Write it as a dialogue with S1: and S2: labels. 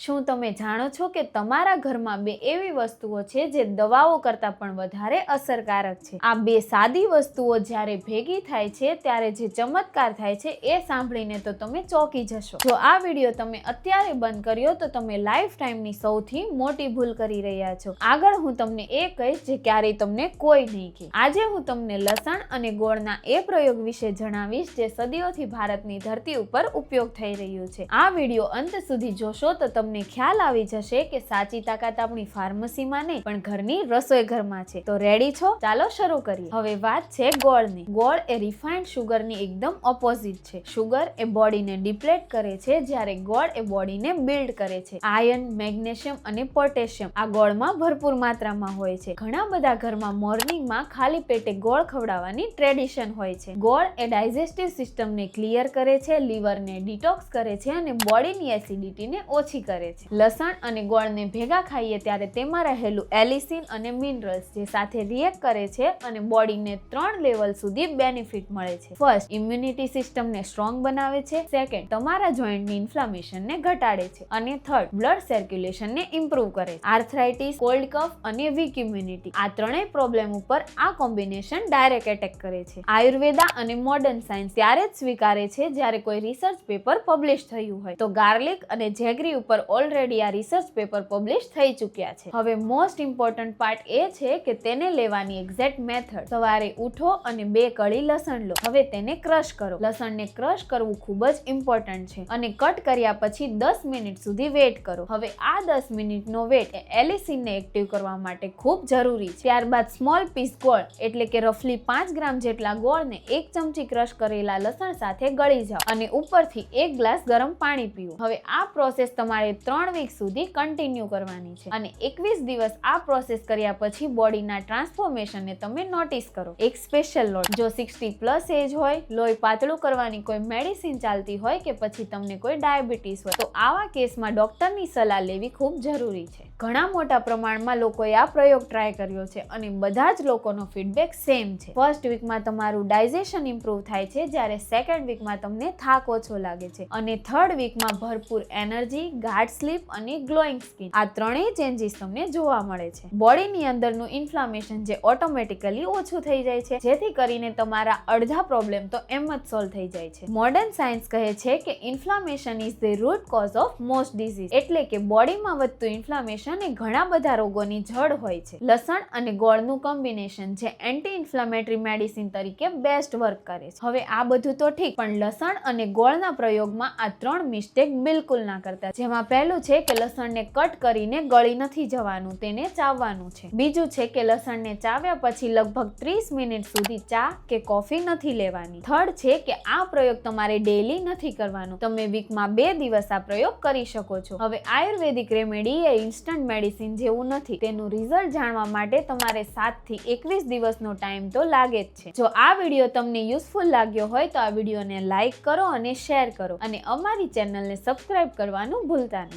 S1: શું તમે જાણો છો કે તમારા ઘરમાં બે એવી વસ્તુઓ છે જે દવાઓ કરતાં પણ વધારે અસરકારક છે? આ બે સાદી વસ્તુઓ જ્યારે ભેગી થાય છે ત્યારે જે ચમત્કાર થાય છે એ સાંભળીને તો તમે ચોંકી જશો. જો આ વિડીયો તમે અત્યારે બંધ કર્યો તો તમે લાઈફ ટાઈમની સૌથી મોટી ભૂલ કરી રહ્યા છો. આગળ હું તમને એ કહીશ જે ક્યારેય તમને કોઈ નહીં કહે. આજે હું તમને લસણ અને ગોળના એ પ્રયોગ વિશે જણાવીશ જે સદીઓથી ભારતની ધરતી ઉપર ઉપયોગ થઈ રહ્યું છે. આ વિડીયો અંત સુધી જોશો તો તમને ખ્યાલ આવી જશે કે સાચી તાકાત આપણી ફાર્મસીમાં નહીં પણ ઘરની રસોઈ ઘરમાં છે. તો રેડી છો? ચાલો શરૂ કરીએ. હવે વાત છે ગોળની. ગોળ એ રિફાઇન્ડ શુગરની એકદમ ઓપોઝિટ છે. શુગર એ બોડીને ડિપ્લેટ કરે છે જ્યારે ગોળ એ બોડીને બિલ્ડ કરે છે. આયર્ન, મેગ્નેશિયમ અને પોટેશિયમ આ ગોળમાં ભરપૂર માત્રામાં હોય છે. ઘણા બધા ઘરમાં મોર્નિંગમાં ખાલી પેટે ગોળ ખવડાવવાની ટ્રેડિશન હોય છે. ગોળ એ ડાયજેસ્ટિવ સિસ્ટમને ક્લિયર કરે છે, લીવરને ડિટોક્સ કરે છે અને બોડીની એસિડિટીને ઓછી કરે છે. લસણ અને ગોળને ભેગા ખાઈએ ત્યારે તેમાં રહેલું એલિસિન અને મિનરલ્સ જે સાથે રિએક્ટ કરે છે અને બોડીને 3 લેવલ સુધી બેનિફિટ મળે છે. ફર્સ્ટ, ઇમ્યુનિટી સિસ્ટમને સ્ટ્રોંગ બનાવે છે. સેકન્ડ, તમારા જોઈન્ટની ઇન્ફ્લામેશનને ઘટાડે છે. અને થર્ડ, બ્લડ સર્ક્યુલેશનને ઇમ્પ્રૂવ કરે છે. આર્થરાઇટિસ, કોલ્ડ કફ અને વીક ઇમ્યુનિટી આ ત્રણેય પ્રોબ્લેમ ઉપર આ કોમ્બિનેશન ડાયરેક્ટ એટેક કરે છે. આયુર્વેદા અને મોડર્ન સાયન્સ ત્યારે જ સ્વીકારે છે જ્યારે કોઈ રિસર્ચ પેપર પબ્લિશ થયું હોય. તો ગાર્લિક અને જેગરી ઉપર ઓલરેડી આ રિસર્ચ પેપર પબ્લિશ થઈ ચૂક્યા છે. હવે મોસ્ટ ઇમ્પોર્ટન્ટ પાર્ટ એ છે કે તેને લેવાની એક્ઝેક્ટ મેથડ. સવારે ઉઠો અને 2 કળી લસણ લો. હવે તેને ક્રશ કરો. લસણને ક્રશ કરવું ખૂબ જ ઇમ્પોર્ટન્ટ છે અને કટ કર્યા પછી 10 મિનિટ સુધી વેટ કરો. હવે આ 10 મિનિટનો વેટ એલિસિનને એક્ટિવ કરવા માટે ખૂબ જરૂરી છે. ત્યારબાદ સ્મોલ પીસ ગોળ એટલે કે રફલી 5 ગ્રામ જેટલા ગોળને 1 ચમચી ક્રશ કરેલા લસણ સાથે ગળી જાઓ અને ઉપરથી 1 ગ્લાસ ગરમ પાણી પીવો. હવે આ પ્રોસેસ તમારે 3 વીક સુધી કન્ટિન્યુ કરવાની છે અને 21 દિવસ આ પ્રોસેસ કર્યા પછી બોડીના ટ્રાન્સફોર્મેશનને તમે નોટિસ કરો. એક સ્પેશિયલ નોટ, જો 60+ એજ હોય, લોહી પાતળું કરવાની કોઈ મેડિસિન ચાલતી હોય કે પછી તમને કોઈ ડાયાબિટીસ હોય તો આવા કેસમાં ડોક્ટરની સલાહ લેવી ખૂબ જરૂરી છે. ઘણા મોટા પ્રમાણમાં લોકોએ આ પ્રયોગ ટ્રાય કર્યો છે અને બધા જ લોકોનો ફીડબેક સેમ છે. ફર્સ્ટ વીકમાં તમારું ડાયજેશન ઇમ્પ્રૂવ થાય છે જ્યારે સેકન્ડ વીકમાં તમને થાક ઓછો લાગે છે અને થર્ડ વીકમાં ભરપૂર એનર્જી, ગાઢ સ્લીપ અને ગ્લોઈંગ સ્કિન આ ત્રણેય ચેન્જીસ તમને જોવા મળે છે. બોડીની અંદરનું ઇન્ફ્લામેશન જે ઓટોમેટિકલી ઓછું થઈ જાય છે જેથી કરીને તમારા અડધા પ્રોબ્લેમ તો એમ જ સોલ્વ થઈ જાય છે. મોડર્ન સાયન્સ કહે છે કે inflammation is the root cause of most disease એટલે કે બોડીમાં વધતું ઇન્ફ્લામેશન એ ઘણા બધા રોગોની જડ હોય છે. લસણ અને ગોળનું કોમ્બિનેશન જે એન્ટી ઇન્ફ્લામેટરી મેડિસિન તરીકે બેસ્ટ વર્ક કરે છે. હવે આ બધું તો ઠીક પણ લસણ અને ગોળના પ્રયોગમાં આ 3 મિસ્ટેક બિલકુલ ના કરતા. જેમાં પહેલું છે કે લસણને કટ કરીને ગળી નથી જવાનું, તેને ચાવવાનું છે. બીજું છે કે લસણને ચાવ્યા પછી લગભગ 30 મિનિટ સુધી ચા કે કોફી નથી લેવાની. થર્ડ છે કે આ પ્રયોગ તમારે ડેઈલી નથી કરવાનો. તમે વીકમાં 2 દિવસ આ પ્રયોગ કરી શકો છો. હવે આયુર્વેદિક રેમેડી એ ઇન્સ્ટન્ટ મેડિસિન જેવું નથી. તેનું રિઝલ્ટ જાણવા માટે તમારે 7 થી 21 દિવસનો ટાઈમ તો લાગે જ છે. જો આ વિડીયો તમને યુઝફુલ લાગ્યો હોય તો આ વિડીયોને લાઈક કરો અને શેર કરો અને અમારી ચેનલને સબસ્ક્રાઇબ કરવાનું ભૂલતા